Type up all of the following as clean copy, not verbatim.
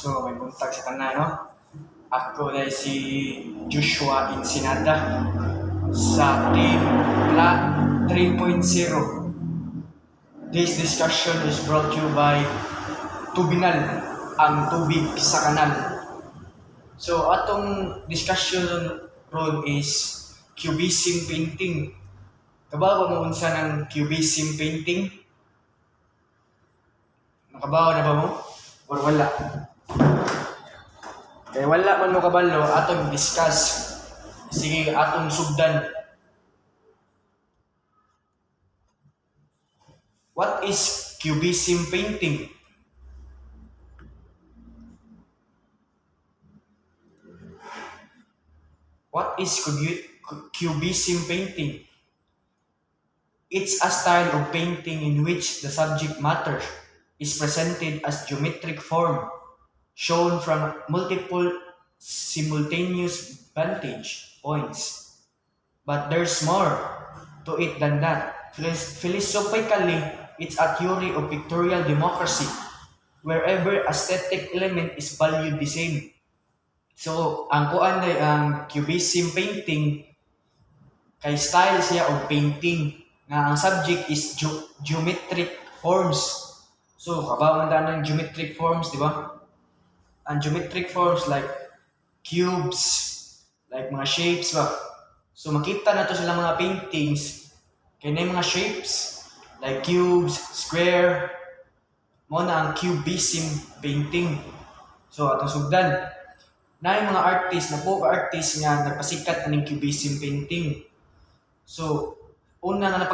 So, may buntag sa tanan, no? Ako na si Joshua Ensenada sa Team Plat 3.0. This discussion is brought to you by Tubinal, ang tubig sa kanal. So, atong discussion ron is Cubism Painting. Kabawa mo unsa ng Cubism Painting? Nakabawa na ba mo? Or wala? Kaya wala man mo kabalo, atong discuss. Sige, atong sugdan. What is Cubism Painting? What is Cubism Painting? It's a style of painting in which the subject matter is presented as geometric form, shown from multiple simultaneous vantage points. But there's more to it than that. Philosophically, it's a theory of pictorial democracy, where every aesthetic element is valued the same. So, ang kuan ay ang Cubism Painting kay style siya of painting nga ang subject is geometric forms. So, kabawan ng geometric forms, di ba? Ang geometric forms like cubes, like mga shapes ba. So makita na to sila mga paintings kay na mga shapes like cubes, square, mo na ang Cubism Painting. So atong sugdan na yung mga artist na po artist nga nagpasikat aning Cubism Painting. So una nga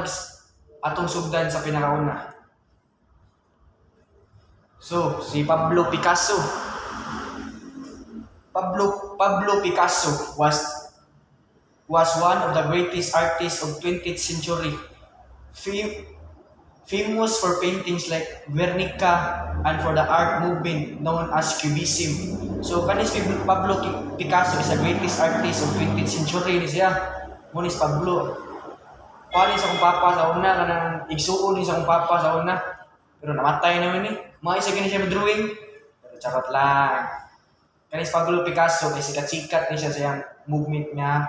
atong sugdan sa pinakauna. So si Pablo Picasso was one of the greatest artists of 20th century. Famous for paintings like Guernica and for the art movement known as Cubism. So kanis Pablo Picasso is the greatest artist of 20th century ni siya. Monis Pablo. Kuha sa akong papa sa una, kanang igsuon ni sa akong papa sa una. Pero namatay naman ni. Maisa gani siya drawing. Pero charot lang. Kanis Pablo Picasso kay sikat-sikat ni siya sa yang movement niya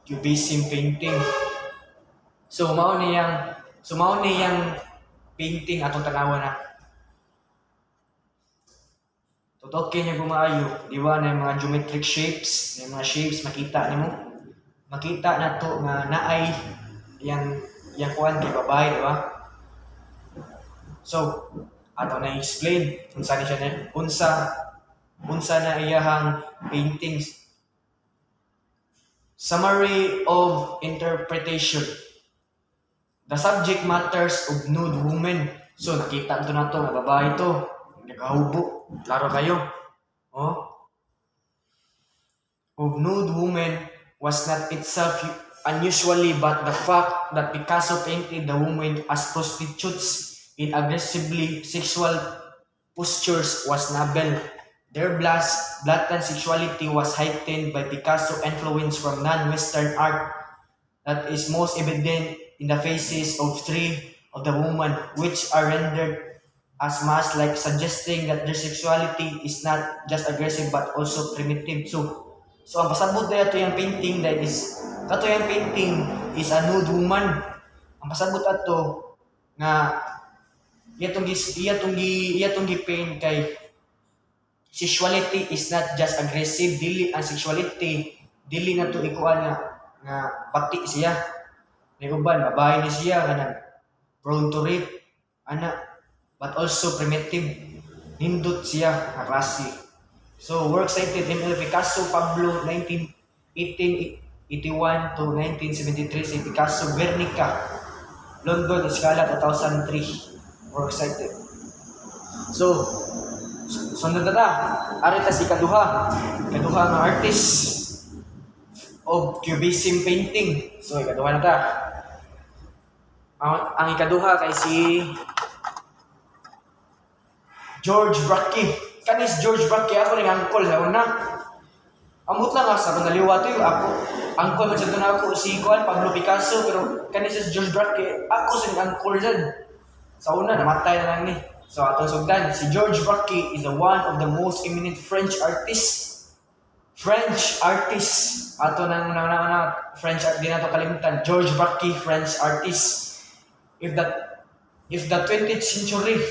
Cubism Painting. So mao niyang painting atong tanawan na. Tutokin niya gumaayo, di ba na yung mga geometric shapes, na mga shapes makita nimo. Makita na to nga naay yang kuan kay babae, di ba? So, ato na explain unsa ni siya unsa na iyahang paintings. Summary of interpretation. The subject matters of nude woman. So nakita na to na babae to, nagahubo. Klaro kayo. Oh. Of nude woman was not itself unusually, but the fact that Picasso painted the women as prostitutes in aggressively sexual postures was novel. Their blatant sexuality was heightened by Picasso's influence from non-Western art that is most evident in the faces of three of the women, which are rendered as mask-like, suggesting that their sexuality is not just aggressive but also primitive. So ang pasabot na ito yung painting that is, kato yung painting is a nude woman. Ang pasabot ato nga iyatong gi-paint kay sexuality is not just aggressive, dili ang sexuality dili na to ikuan nga pati siya. May uban babae ni siya kanang prone to rape ana, but also primitive, nindot siya nga klase. So works cited Emil Picasso, Pablo 1881 to 1973 si Picasso, Guernica, London, Escala 2003 works cited. So sunod na arita si kaduha nga artist of Cubism Painting. So ikaduha na ta. Ang ikaduha kay si George Braque. Kanis George Braque ako ning angkol sa una. Amot lang sa naliwat yo ako. Angkol man sa ako si Pablo Picasso, pero kanis si George Braque ako sa angkol dyan. Sa una namatay na lang ni. So atong sugdan, si George Braque is one of the most eminent French artists. French artist. Ato French art, di na to kalimutan. George Braque, French artist. If the if the 20th century,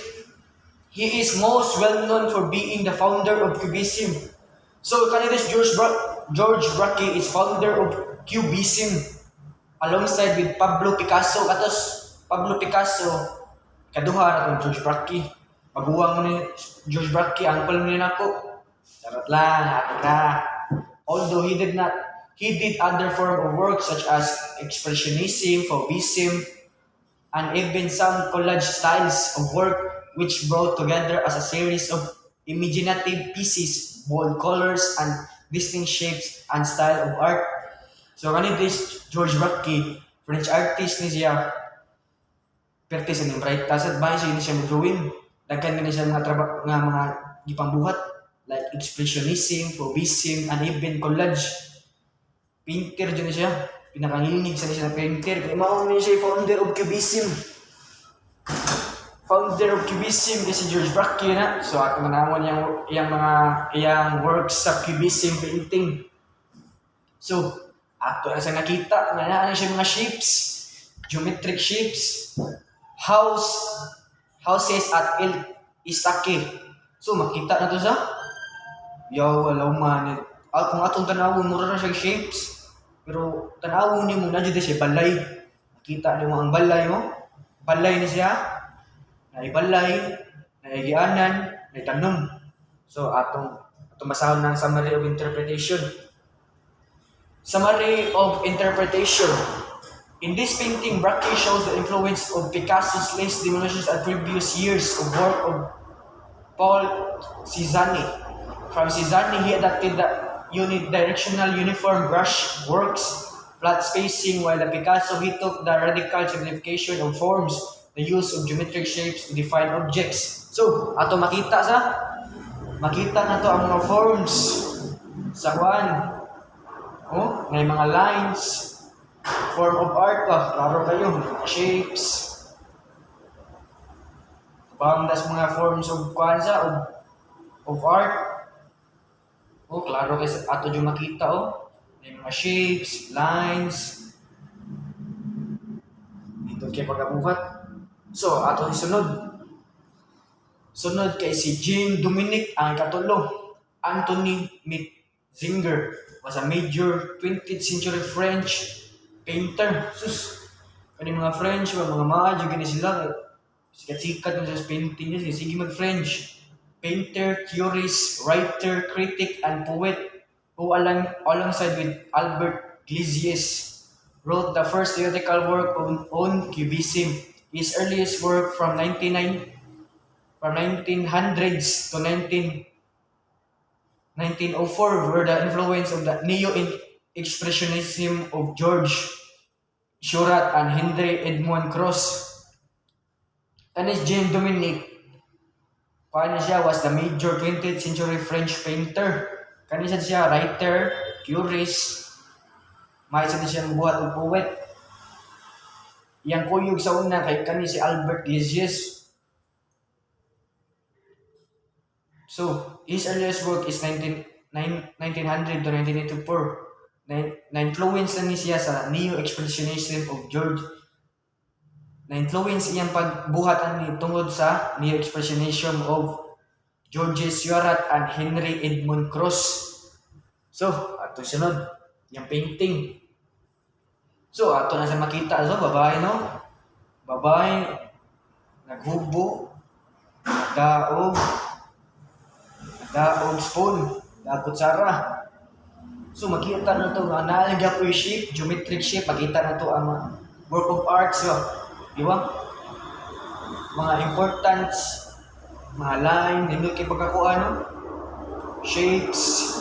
he is most well known for being the founder of Cubism. So kanina George Braque is founder of Cubism alongside with Pablo Picasso. Katos Pablo Picasso kaduha na tong George Braque. Maguwang mo ni George Braque, uncle mo ni nako. Charot lang, ato ka. Although he did other form of work such as expressionism, fauvism, and even some collage styles of work which brought together as a series of imaginative pieces, bold colors, and distinct shapes and style of art. So kanina this George Braque, French artist ni siya, perti sa ning bright tasad ba siya ni siya mag-drawing. Daghan na siya mga gipambuhat like expressionism, fauvism, and even collage. Painter dyan siya. Pinakangilnig sa siya na painter. Kaya mao ni siya founder of Cubism. Founder of Cubism kasi George Braque na. So ato manamon iyang works sa Cubism painting. So ato na sa nakita nga na siya mga shapes, geometric shapes, houses at El Istake. So makita na to sa wala man. Kung atong tanawon mura na siya shapes. Pero tanawon ni mo na dito siya balay. Makita ni mo ang balay mo. Balay ni siya. Naibalay, naigianan, naitanom. So atong basahon ng summary of interpretation. Summary of interpretation. In this painting, Braque shows the influence of Picasso's less diminishes and previous years of work of Paul Cézanne. From Cézanne, he adapted the unidirectional uniform brush works, flat spacing, while the Picasso, he took the radical simplification of forms, the use of geometric shapes to define objects. So, ato makita na to ang mga forms sa kuan. May mga lines, form of art pa, klaro kayo, shapes. Bangdas mga forms of kuansa of art. Klaro kayo ato yung makita may mga shapes, lines. Dito kayo pagkabuhat. So, ato isunod. Sunod kay si Jean Dominique ang katulo. Anthony Metzinger was a major 20th century French painter. Sus, kani mga French, mga maadyo gani sila. Sikat-sikat na sa painting niya. Sige mag-French. Painter, theorist, writer, critic, and poet who alongside with Albert Glizes wrote the first theoretical work on Cubism. His earliest work from 1900s to 1904 were the influence of the Neo-Expressionism of George Seurat and Henry Edmond Cross. Kanis Jean Dominique, was the major 20th century French painter. Kanisa siya writer, theorist, may isa siya buhat og poet. Yang kuyog sa una kay kani si Albert Glizes. So, his earliest work is 1900 to 1984. Na-influence na siya sa Neo-Expressionism of George. Na-influence iyang pagbuhatan ni tungod sa Neo-Expressionism of George Seurat and Henry Edmond Cross. So, ato sunod, yung painting. So, ato na sa makita. So, babae, no? Babae, naghubo, nagdaog spoon, kutsara. So, makita na ito, naalagya po yung shape, geometric shape, makita na ito ang work of art. So, di ba? Mga importance, mga line, hindi kayo pagkakuha, no? Shapes.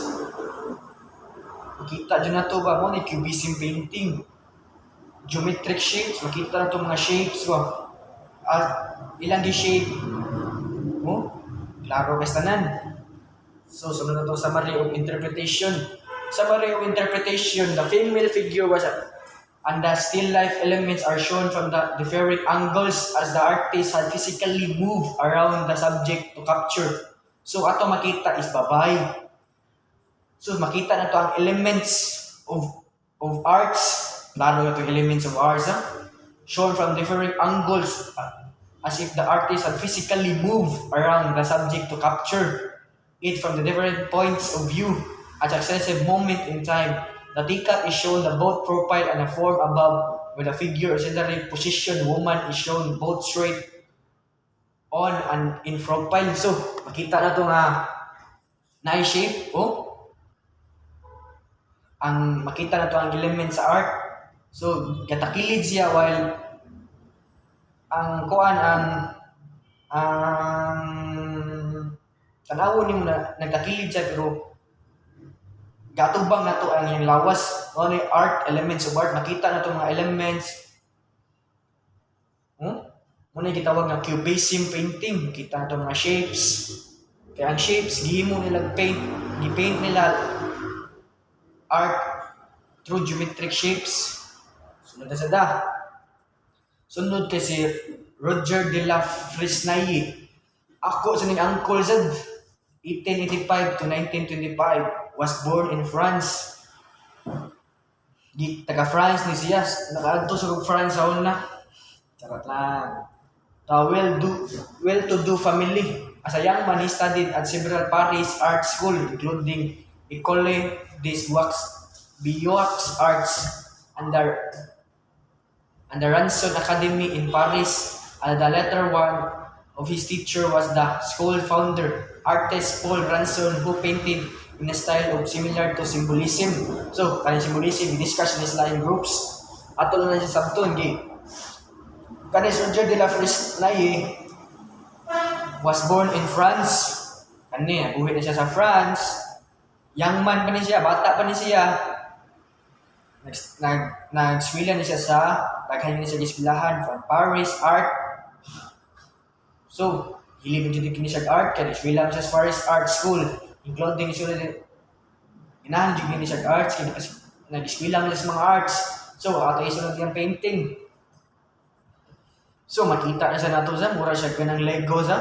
Makita dyan na ito ba mo, ni Cubism Painting. Geometric shapes, makita na ito mga shapes ba? At ilang di shape. Klaro kastanan. So, sunod na ito, summary of interpretation. Summary of interpretation, the female figure was and the still life elements are shown from the different angles as the artist had physically moved around the subject to capture. So ato makita is babay. So makita na to ang elements of arts, lalo na to elements of arts, shown from different angles as if the artist had physically moved around the subject to capture it from the different points of view at successive moment in time. The teacup is shown the both profile and the form above, with the figure centrally positioned woman is shown both straight on and in profile. So, makita na to nga na shape, oh, ang makita na to ang element sa art. So, katakilid siya while ang kuan ang tanawon nimo na nagtakilid siya pero gatubang na to ang yung lawas o ni art elements of art, makita na to mga elements. Muna gitawag nga Cubism Painting, kita na to mga shapes. Kaya ang shapes gihimo nila gi-paint nila art through geometric shapes. Sunod na sada. Sunod kasi Roger de la Fresnaye. Ako sa ning uncle sad 1885 to 1925, was born in France. Taga France ni siya. Nakaadto sa France sa una. Charot lang. Well-to-do family. As a young man, he studied at several Paris art schools, including École des Beaux Arts and the Ranson Academy in Paris. And the latter one of his teacher was the school founder, artist Paul Ranson, who painted in a style of similar to symbolism. So, kaning symbolism, discuss in sila in groups. Ato na siya sabton, kanis Roger de la Fresnaye was born in France. Kani, buhi na siya sa France. Young man pa ni siya, bata pa ni siya. Nag-eskwela na siya sa, daghan na siya giskwelahan from Paris Art. So, hilig din kini siya art, kaya eskwela siya sa Paris Art School. Including siya din, inahan din siya arts, kaya nag-eskwela na siya sa mga arts. So, ato isunod yung painting. So, makita na siya nato sa, mura siya ka ng Lego sa.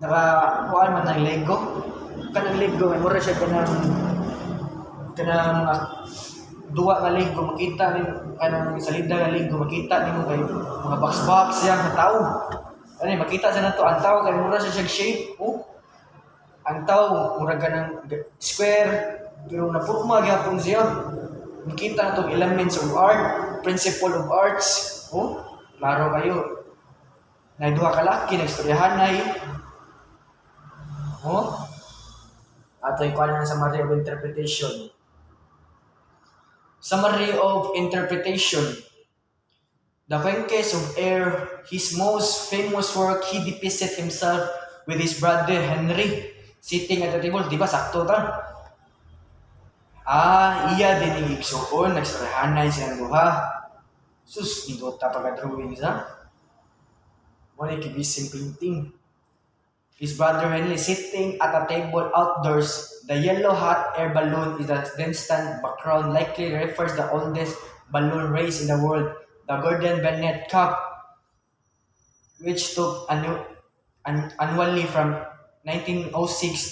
Nakakuhaan man ng Lego. Kanang Lego, mura siya ka ng duwa nga Lego, makita rin, kanang salida nga Lego, makita rin mo kay mga box-box siya, nga tao. Ano makita siya na to, ang tao, kay mura siya shape, oh. Ang tao, mura ka ng square, pero napurma gyapon siya. Makita na itong elements of art, principle of arts, oh. Klaro kayo. Nagduha ka laki, nagstoryahan na oh. Ato yung kuha na summary of interpretation. Summary of interpretation. The Fuentes of Air, his most famous work, he depicted himself with his brother Henry, sitting at the table. Di ba, sakto ta? Iya din yung igsuon, nagstoryahan na silang duha. Sus, nidota pagka-drawing sa. Muna yung Cubism Painting. His brother Henry sitting at a table outdoors. The yellow hot air balloon is a distant background, likely refers the oldest balloon race in the world, the Gordon Bennett Cup, which took annually from 1906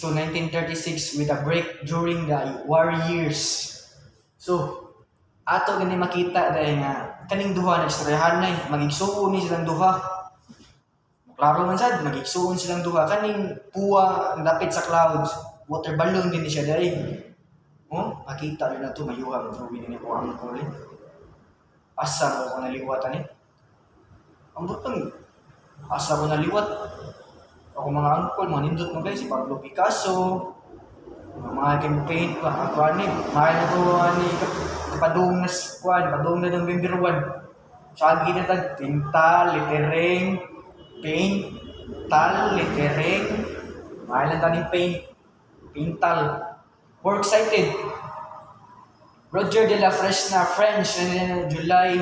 to 1936 with a break during the war years. So, ato gani makita dahil nga kaning duha nagstoryahan na magigsuon ni silang duha. Klaro man sad magigsuon silang duha kaning puwa ang dapit sa clouds, water balloon din siya dahil. Oh, makita rin na to mayuha ang drawing ni ko ang kulay. Asa ko naliwatan ni. Ang butang asa ko naliwat. Ako mga angkol, mga nindot mo guys, si Pablo Picasso, mga campaign pa, ako ani, mahal na ko ani padung na November 1. Sabi na tag tintal, lettering, paintal, lettering, mahal na taning paintal. Works cited. Roger de la Fresna, French, July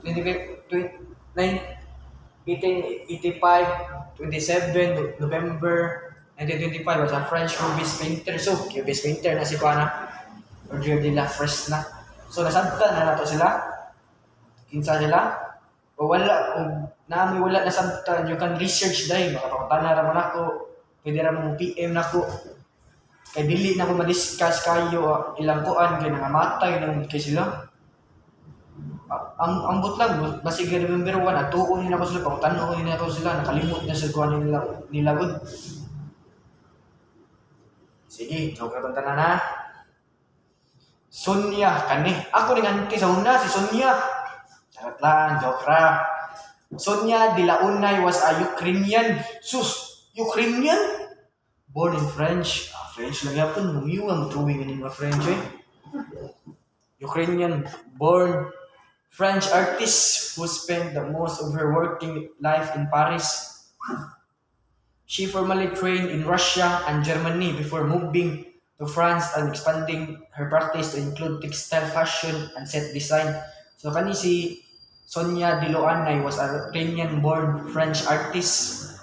1885, 27 November 1925 was a French Cubist painter. So, Cubist painter na si Roger de la Fresna. So nasabtan na nato sila. Kinsa sila? O wala, kung naami wala nasabtan, you can research dahil makapakutana raman ako, pwede raman mo PM na ako. Kay dili na ko ma-discuss kayo ilang kuan kay nangamatay nang kay sila. Ang ambot lang basig November 1 atuon nila ko sila pangutano nila ko sila nakalimot na sa kuan nila gud. Sige, joke ra tanan na. Sonia kani. Ako ning auntie sa una si Sonia. Charot lang, joke ra. Sonia de la Unay was a Ukrainian. Sus, Ukrainian? Born in French. French lang yapon, mumiwang drawing in mga French eh. Ukrainian born French artist who spent the most of her working life in Paris. She formally trained in Russia and Germany before moving to France and expanding her practice to include textile fashion and set design. So kani si Sonia de Loanay was a Ukrainian-born French artist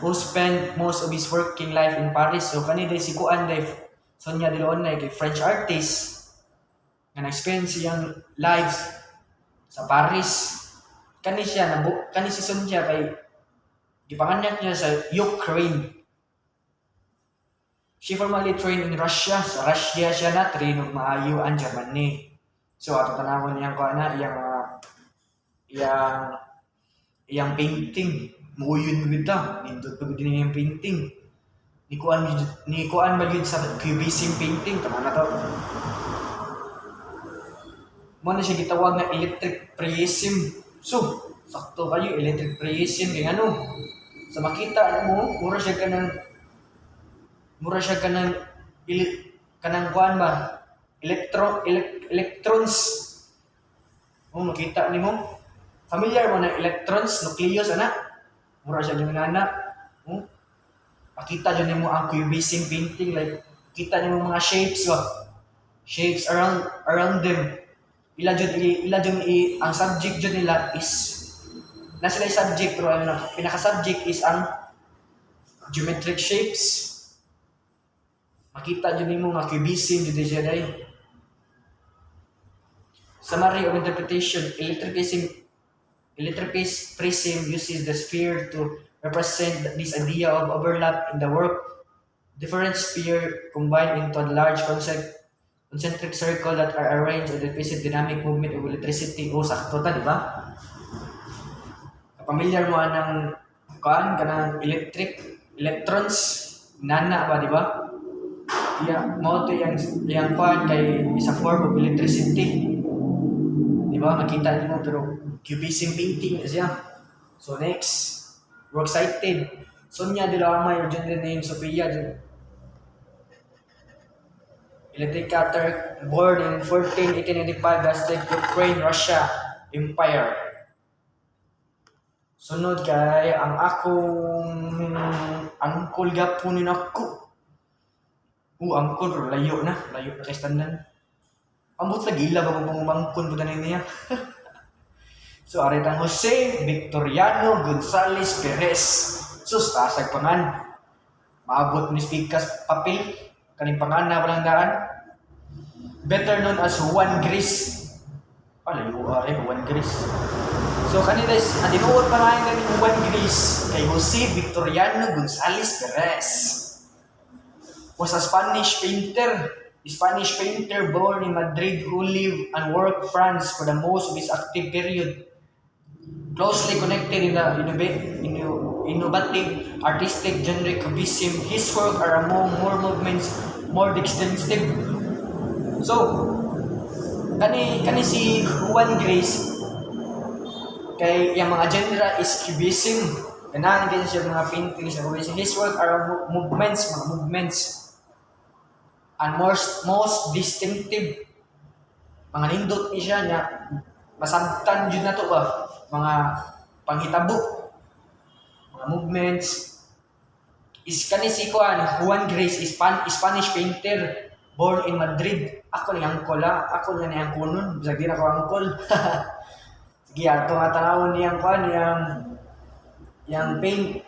who spent most of his working life in Paris. So kani day si Kuan day Sonia de Loanay kay French artist nga nag-spend siyang lives sa Paris. Kani si Sonia kay gipanganak niya sa Ukraine. She formally trained in Russia. Sa Russia siya na train og maayo ang Germany. So ato tanawon niyang kuan na iyang painting. Muyon gud ta. Nindot pud din iyang painting. Ni kuan ba yun sa Cubism Painting tama na to. Mo na siya gitawag nga electric prism. So, sakto kayo electric prism kay ano. Sa makita mo, mura siya kanang kanang kuan ba? Electrons. Makita nimo. Familiar mo na electrons, nucleus ana? Mura siya yung nana. Makita dyan mo ang cubism painting, like kita nimo mga shapes ba? Shapes around them. Ang subject dyan nila is nasa sila subject pero pinaka-subject is ang geometric shapes. Makita dyan mo mga cubism dyan siya dahil. Summary of interpretation, electric prism uses the sphere to represent this idea of overlap in the work. Different spheres combine into a large concentric circle that are arranged and represent dynamic movement of electricity. Sakto ta, di ba? Familiar mo ng kanang electrons, nana ba, di ba? Mo to yung kuan kay isa form of electricity. Di ba? Makita niyo pero Cubism painting siya. So next, we're excited. Sonia de la Unay, original name Sofia. Electric cutter, born in 1885, Aztec, Ukraine, Russia, Empire. Sunod kay ang akong angkol gapunin ako. Angkol, layo na kay standan. Ambot lagi ila ba kung mangkon po ganin niya. So aritang Jose Victoriano Gonzales Perez. Sus tasag pangan. Maabot ni Spikas papel kaning pangana walang daan. Better known as Juan Gris. Layo Juan Gris. So kanina is adinuot pa rin ng Juan Gris kay Jose Victoriano Gonzales Perez. Was a Spanish painter born in Madrid who lived and worked in France for the most of his active period. Closely connected in the innovative artistic genre Cubism, his work are among more extensive. So, kani si Juan Gris kay yung mga genre is Cubism. Ganahan din siya mga paintings sa Cubism. His work are mga movements. And most distinctive mga nindot ni siya nga masabtan jud na to ba mga panghitabo mga movements is kani si Juan Gris is Spanish painter born in Madrid. Ako ni angkol ako na ni angkunon bisag di na ko angkol. Sige ato nga tanawon niyang yang paint.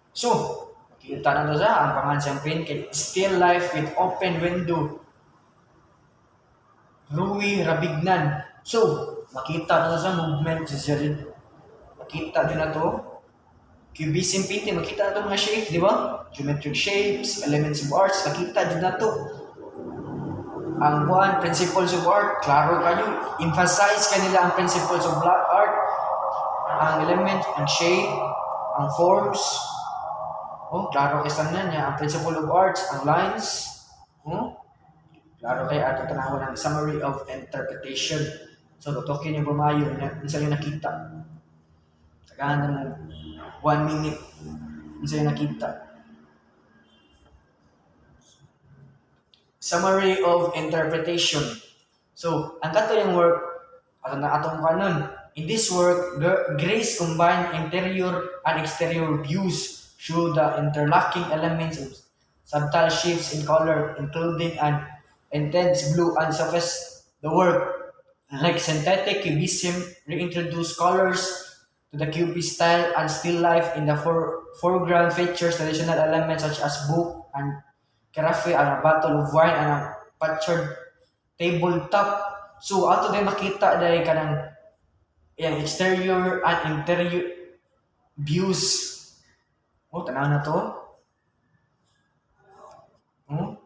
So kita na to sa ang pangan siyang paint kay Still Life with Open Window. Rui Rabignan. So, makita na sa movement siya rin. Makita din na to. Cubism painting, makita na to mga shapes, di ba? Geometric shapes, elements of arts, makita din na to. Ang buwan, principles of art, klaro kayo. Emphasize kanila ang principles of black art, ang element, ang shape, ang forms. Oh, klaro kayo sa niya. Ang principle of arts, ang lines. Oh, klaro kayo ato tanawan ng summary of interpretation. So, tutokin yung bumayo na saan yung nakita. Sagahan na mo, 1 minute, saan yung nakita. Summary of interpretation. So, ang kato yung work, atong kanon. In this work, Grace combined interior and exterior views show the interlocking elements of subtle shifts in color, including an intense blue and surface. The work, like synthetic cubism, reintroduced colors to the cubist style and still life in the foreground features traditional elements such as book and carafe and a bottle of wine and a pictured tabletop. So ato din makita dahil kanang yung exterior and interior views. Oh, tanaw na to. Oh,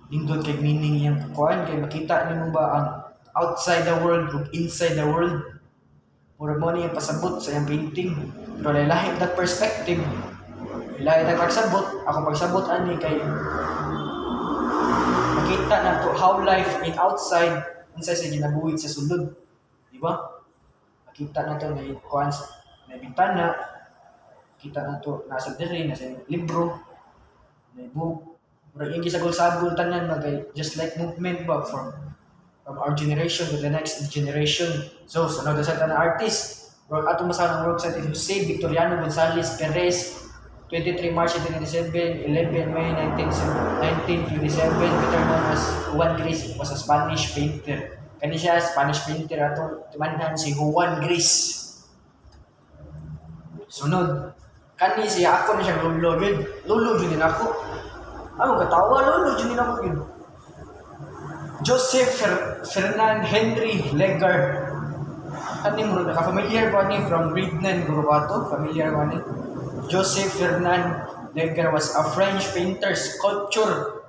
lindot kay meaning yung kuan kay makita nimo ba ang outside the world ug inside the world. Murag mo yung pasabot sa iyang painting. Pero lahi that perspective. Lahi na pagsabot, ako pagsabot ani kay makita na to how life in outside inside sa ginabuhit sa sulod. Di ba? Makita na to may kuan may bintana. Kita na to nasa diri, nasa libro, may book. Murag yung gisagol-sagol tanan magay just like movement ba from our generation to the next generation. So, sunod na sa tanang artist. Work ato masanang work sa Jose Victoriano Gonzalez Perez, 23 March 1997, 11 May 1927, better known as Juan Gris, was a Spanish painter. Kani siya Spanish painter ato timanhan si Juan Gris. Sunod, kani siya ako na siya lolo gid. Lolo gid din ako. Ano katawa lolo gid din ako gid. Joseph Fernand Henry Legar. Kani mo naka-familiar ba ni from grade 9 Gurubato? Familiar ba ni? Joseph Fernand Legar was a French painter, sculptor.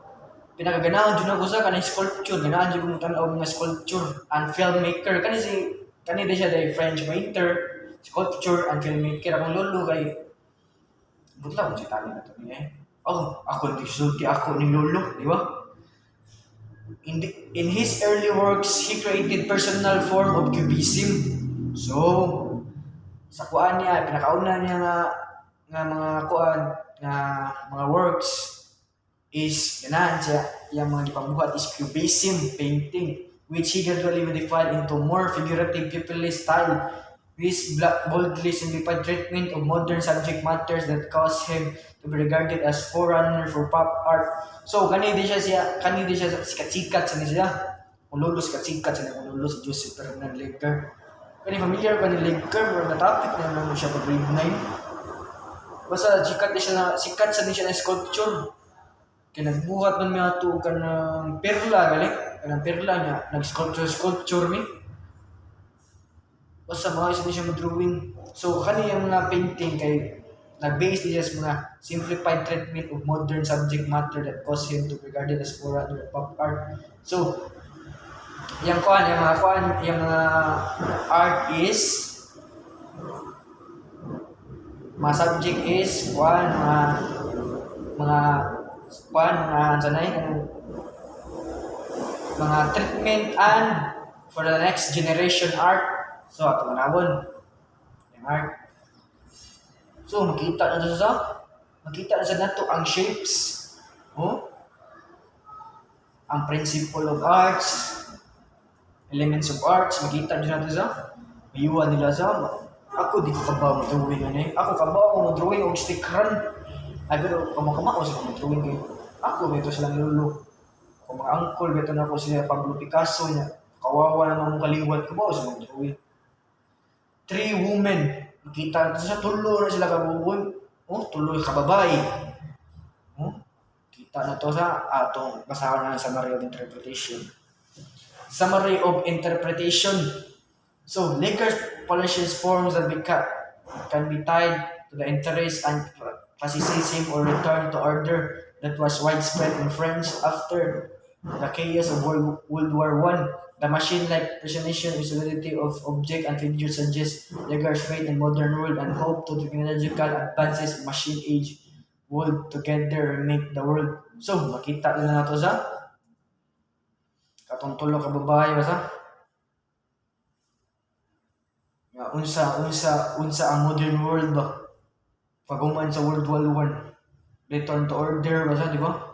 Pinakaganahon jud ako sa kanang sculpture, ganahan jud mo tan-aw mga sculpture and filmmaker. Kani di siya day French painter, sculpture and filmmaker. Akong lolo kay butla mo si tani na to niya. Oh, ako di sulti ako ni lolo, di ba? In his early works, he created personal form of Cubism. So, sa kuan niya, pinakauna niya nga mga kuan, nga mga works is, ganahan siya, yung mga ipabuhat is Cubism Painting, which he gradually modified into more figurative pupillist style, with boldly simplified treatment of modern subject matters that caused him to be regarded as forerunner for pop art. So, kanidi siya sikat-sikat sa niya. Kung lolo sikat-sikat sa niya, kung lolo si Joseph Fernand Legar. Kani familiar ka ni Legar, pero na-topic na naman siya pag grade 9. Basta sikat sa niya ng sculpture. Kaya nagbuhat man niya ito ka ng perla, galing. Kanang perla niya, nag-sculpture mi. Basta mga isa siya mag-drawing. So, kani yung mga painting kay nag-base niya sa mga simplified treatment of modern subject matter that caused him to be regarded as forerunner of pop art. So, yung mga art is mga subject is mga treatment and for the next generation art. So, ato manawon yung art. So, makita na sa nato ang shapes. Oh? Ang principle of arts, elements of arts, makita din natin sa mayuwa nila sa ako di ko kabaw mo drawing ano eh. Ako kabaw mo drawing og stickeran. Ay pero kamakama ko sa drawing kay ako dito silang lolo. Kung mga uncle beto na ko sila Pablo Picasso niya. Kawawa naman mong kaliwat ko ba sa drawing. 3 women. Makita natin sa tulo na sila kabubuan. Oh, tuloy kababae. Oh, kita Kita na to sa atong basahan na summary of interpretation. Summary of interpretation. So, Lakers polishes forms that can be tied to the interest and classicism or return to order that was widespread in France after the chaos of World War One. The machine-like presentation and solidity of object and figures suggests Lagar's faith in modern world and hope to technological advances of machine age would together make the world. So, makita na nato sa katong tulo ka babae ba sa nga unsa ang modern world ba paghuman sa World War One. Return to order ba sa di ba?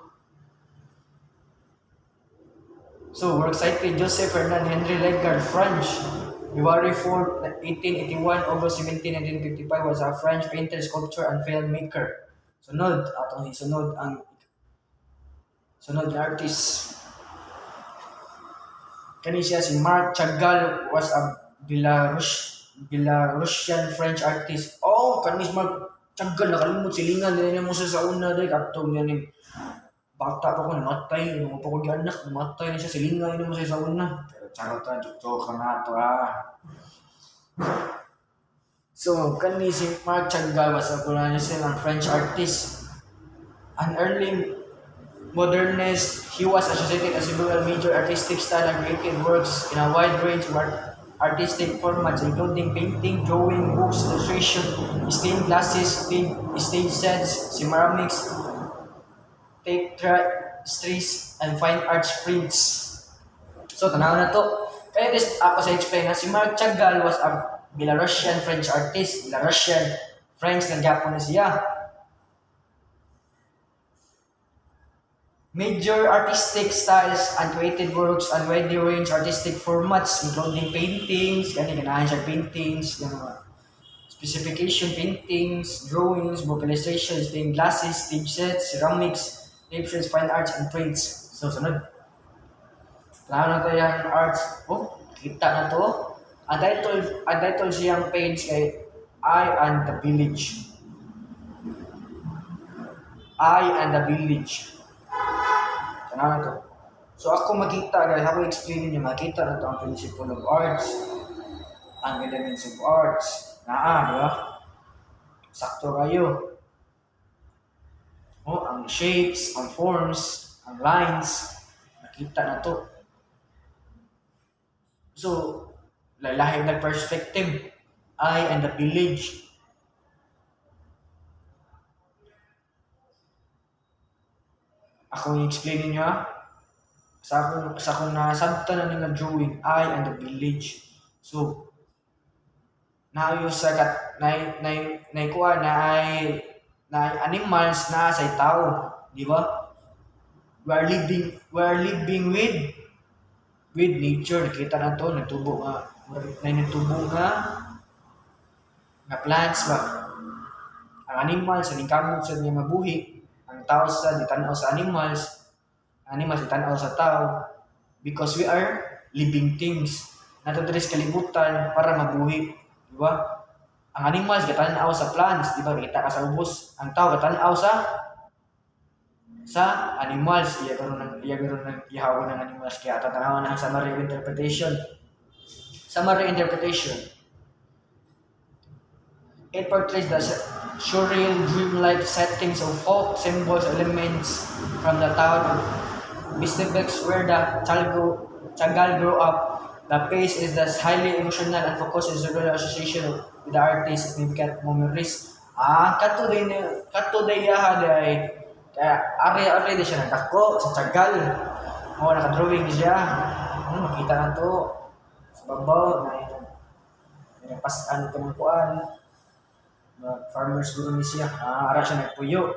So, works cited Joseph Fernand Henry Legard, French. February 4, 1881, August 17, 1955 was a French painter, sculptor, and filmmaker. Sunod ang artist. Kani siya si Marc Chagall was a Belarusian French artist. Oh, kani si Marc Chagall nakalimot silingan din mo sa una dai katong yan bata pa ko namatay, nung pa ko anak, namatay na siya, silingay na mo siya sa una. Pero charot na, joke ka na ito So, kani si Marc Chagall was a colonial French artist. An early modernist, he was associated as several major artistic style and created works in a wide range of artistic formats, including painting, drawing, books, illustration, stained glasses, stage sets, ceramics, tapestries, and fine arts prints. So, tanaw na to. Kaya this, ako sa explain na si Marc Chagall was a Belarusian French artist. Belarusian, French na Japon na siya. Major artistic styles and created works and widely range artistic formats including paintings, ganahan siya paintings, specification paintings, drawings, book illustrations, stained glasses, stage sets, ceramics, tapestries, fine arts, and prints. So, sunod. Plano na to yung arts. Oh, kita na to. Ang title siyang page kay I and the Village. I and the Village. Ano na to? So, ako makita, guys, ako explain niyo, makita na to ang principle of arts, ang elements of arts. Di ba? Sakto kayo. Oh, ang shapes, ang forms, ang lines, nakita na to. So, lalahib na perspective, I and the village. Ako yung explain niyo ha. Sa akong nasabta na nga drawing, I and the village. So, naayos sa naikuha na ay animals na sa tao, di ba? We are living with nature. Nakita na to, nagtubo nga plants ba. Ang animals sa kamot sa niya mabuhi, ang tao sa ditanaw sa animals, ditanaw sa tao, because we are living things. Nato diri sa kalibutan para mabuhi, di ba? Ang animals gatanaw sa plants, di ba? Kita ka sa ubos. Ang tao gatanaw sa animals. Iya garo ng ihawon ng animals kaya tatanawan ang summary interpretation. Summary interpretation. It portrays the surreal, dreamlike settings of folk symbols, elements from the town of Bistebex where the Chagall grew up. The pace is thus highly emotional and focused in several association with the artist's significant memories. Kato day yaha day kaya ari di siya nagdako sa Chagall. Nakadrawing siya. Makita na to sa babaw na pasan ka ng kuan. Farmers guru ni siya. Ara siya nagpuyo.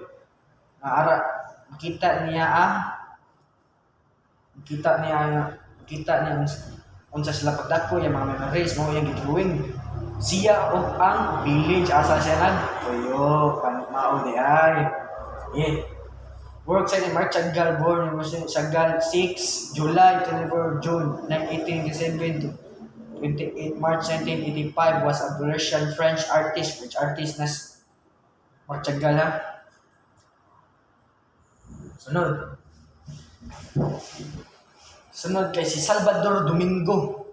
Makita niya unsa sila pagdako yung mga memories mo yung drawing siya o ang village asa siya nagpuyo mao di ay work sa ni Marc Chagall, born in Chagall 6 July 24 June 1887 to 28 March 1985 was a Belarusian French artist na Marc Chagall Sunod. Sunod kay si Salvador Domingo,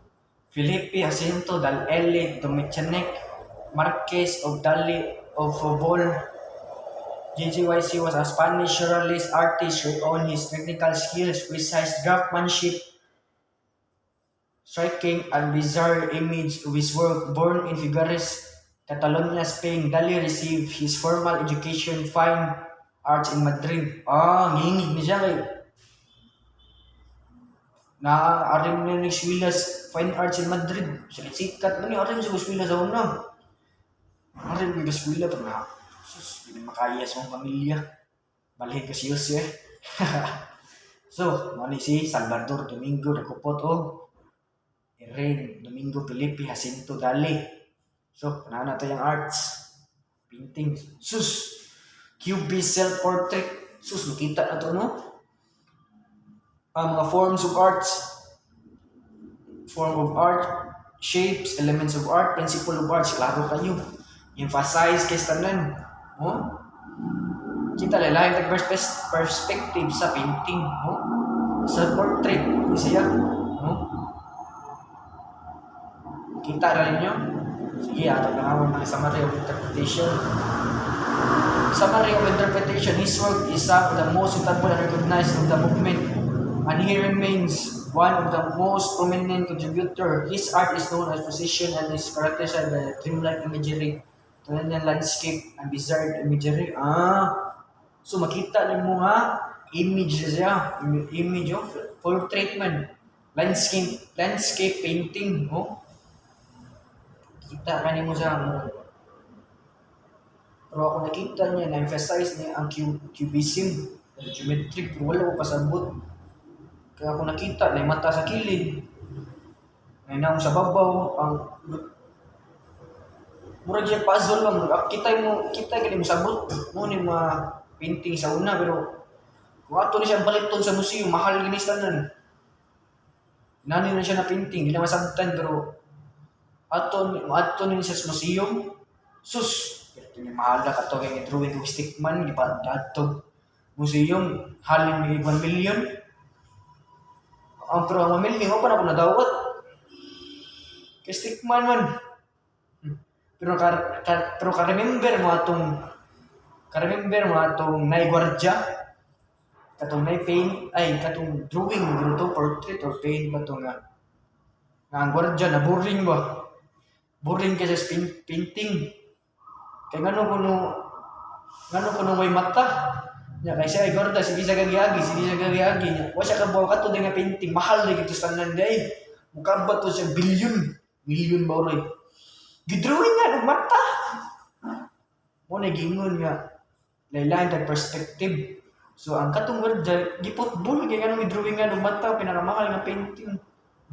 Felipe Jacinto Dal L. Domitianek, Marquez of Dali of Fobol. GGYC was a Spanish surrealist artist who owned his technical skills, precise craftsmanship, striking and bizarre image of his work. Born in Figueres, Catalonia, Spain, Dali received his formal education fine arts in Madrid. Ngingig niya siya kay na-aring na ni Swilas fine arts in Madrid. Sikat mo ni aring sa Swilas sa una. Aring ni Swilas pa na. Sus, hindi makaya sa mga pamilya. Balik ka si Jose. So, mali si Salvador Domingo nakupot o Eren Domingo Felipe Jacinto Dali. So, panahan natin yung arts. Painting. Sus! Cubist self-portrait. Sus, makita na to, no? Mga forms of arts. Form of art. Shapes, elements of art, principle of arts. Klaro kayo. Emphasize kay tanan. Oh? Kita lalaki ng perspective sa painting. Oh? Self-portrait. Siya. Oh? Kita rin nyo? Sige, ato na ako ng summary of interpretation. Summary of interpretation. His work is some of the most notable and recognized of the movement, and he remains one of the most prominent contributor. His art is known as precision and is characterized by dreamlike imagery, Tunisian landscape, and bizarre imagery. So makita niyo mo nga, image siya. Image of portrait man. Landscape painting. Oh? Kita ka niyo mo sa pero ako nakita niya, na-emphasize niya ang cubism, geometric, pero wala ko kasabot. Kaya ako nakita, na mata sa kilid, na inaong sa babaw, ang murag siya puzzle lang. Kita mo sabot, mo ni mga painting sa una, pero kung ato na siya baliton sa museum, mahal ginis tanan. Nani na siya na painting, hindi na masabtan, pero ato ni siya sa museum, sus, ito mahal na kato kaya drawing kong stickman, di pa dato museum, halin ni 1 million. Ang pero ang 1 million, pa na ako nadawat. Kaya stickman man. Pero ka-remember mo atong naigwardya, katong paint, katong drawing, ito portrait or paint ba ito nga ang gwardya na boring ba? Boring kasi sa painting. Kaya ngano kuno may mata. Ya kay siya igorda sige sa gagiagi. Wa siya kabaw kato nga painting mahal na gito sa tanan day. Mukha to siya billion ba ray. Gidrawing nga ng mata. Mo na gingon nga laylain tag perspective. So ang katong word giputbol kay kanang gidrawing nga ng mata pinakamahal nga painting.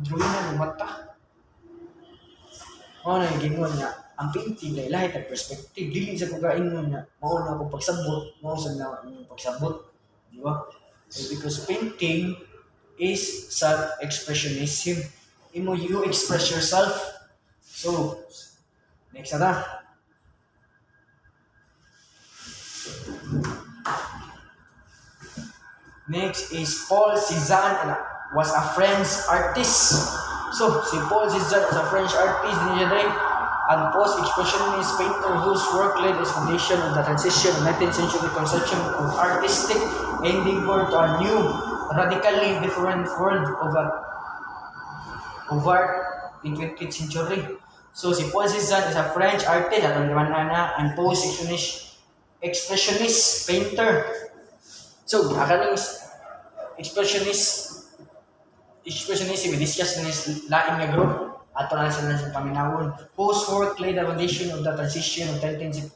Drawing nga ng mata. Mo na gingon nga ang painting ay lahat ang perspective. Dili sa pagkaingon na mauna ako pagsabot, mausan na ang pagsabot. Di ba? Because painting is self-expressionism. You express yourself. So, next na. Next is Paul Cézanne was a French artist. So, si Paul Cézanne was a French artist niya day. And post-expressionist painter whose work laid the foundation of the transition of 19th century conception of artistic endeavor to a new, radically different world of art in 20th century. So si Paul Cézanne is a French artist and post-expressionist painter. So, akaling expressionism, discuss na laing nga group at na sa paminawon. Post-work laid the foundation of the transition of 19th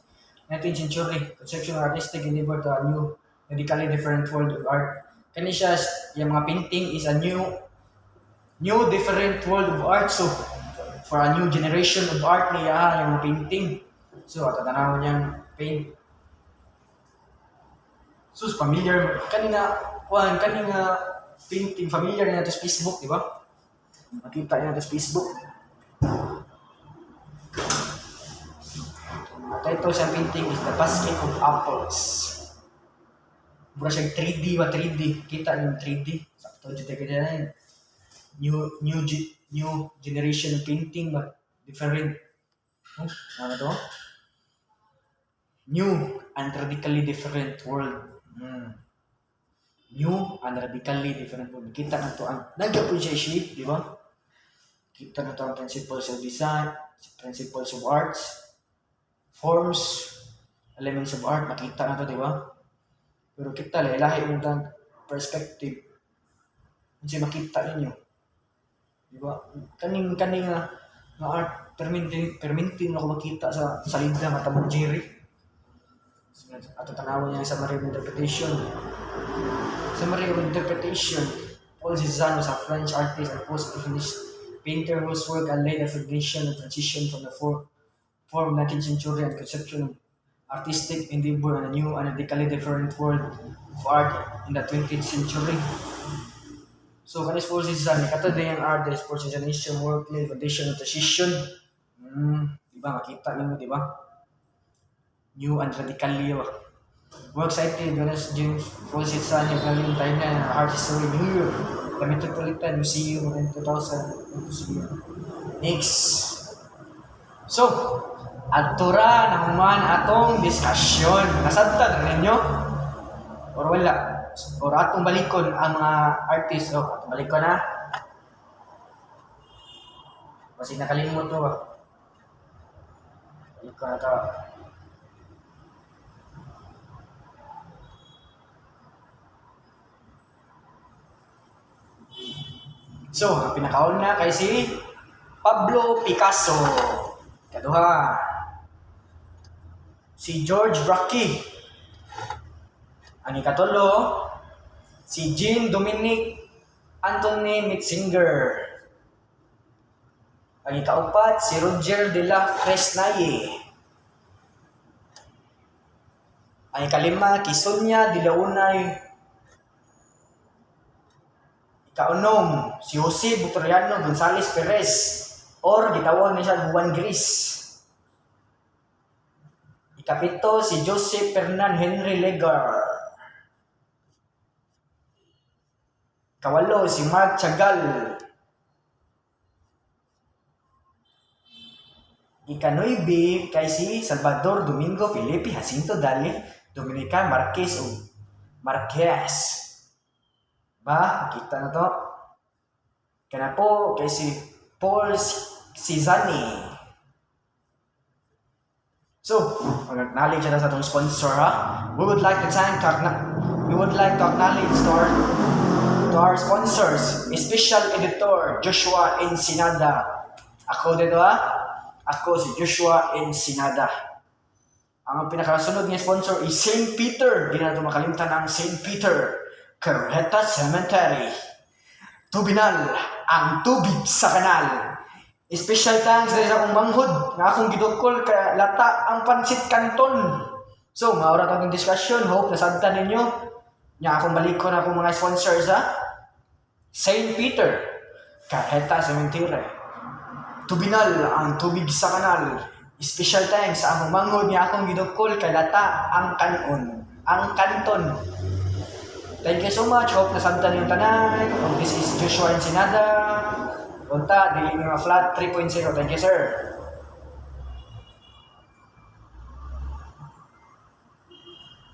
century conception of artistic endeavor to a new, radically different world of art. Kani siya, yung mga painting is a new different world of art. So, for a new generation of art niya, yung mga painting. So, at tanaw niyang paint. So, familiar, kanina painting, familiar na ito sa Facebook, di ba? Makita niya ito sa Facebook. Title sa painting is The Basket of Apples. Mura siya 3D ba 3D. Kita niyo 3D. Sakto dito kaya na yun. New generation painting ba different. Oh, ano to? New and radically different world. New and radically different world. Kita na to ang nagyapon siya shape, di ba? Kita na to ang principles of design, principles of arts, forms, elements of art, makita na to, di ba? Pero kita lahi mo ang perspective. Kasi makita ninyo. Di ba? Kaning nga art, permintin ako makita sa salida nga tamang Jerry. Ato tanawin niya sa summary of interpretation. Summary of interpretation. Paul Cézanne was a French artist and post-English painter whose work laid a foundation and transition from the form 19th century and conception of artistic endeavor in a new and radically different world of art in the 20th century. So, kanis Paul Cézanne, kato din ang artist for Cézanne work laid foundation and transition. Diba, makita niyo, diba? New and radically work cited Jonas James Paul Cézanne yung timeline ng art history New York, the Metropolitan Museum in 2000. Next. So, atura na human atong discussion. Nasabtan na ninyo? Or wala? Or atong balikon ang mga artist? O, atong balikon na? Kasi nakalimot to ba? Balikon na to. So, ang pinakauna kay si Pablo Picasso. Kaduha, si George Braque. Ang ikatulo, si Jean-Dominique Anthony Metzinger. Ang ikaupat, si Roger de la Fresnaye. Ang ikalima, si Sonia de la Unay. Kaunom, si Jose Butoriano Gonzales Perez or gitawag na siya Juan Gris. Ikapito, si Joseph Fernan Henry Legar. Kawalo, si Mark Chagall. Ika-9 kay si Salvador Domingo Felipe Jacinto Dali Dominican Marquez o Marquez. Ba, kita na to. Kana po kay si Paul Cézanne. So, acknowledge na sa itong sponsor ha. We would like to acknowledge to our sponsors, special editor Joshua Ensenada. Ako dito ha. Ako si Joshua Ensenada. Ang pinakasunod ng sponsor is St. Peter. Di na ito makalimutan ang St. Peter Carreta Cemetery. Tubinal, ang tubig sa kanal. Special thanks dahil sa akong manghod nga akong gidukol kaya lata ang pansit canton. So, maura itong discussion. Hope nasabtan ninyo. Nga akong balikon akong mga sponsors ha. St. Peter Carreta Cemetery. Tubinal, ang tubig sa kanal. Special thanks sa akong manghod nga akong gidukol kaya lata ang kanon. Ang kanton. Thank you so much. Hope nasabtan yung tanan. This is Joshua Ensenada. Punta, diling mga flat 3.0. Thank you, sir.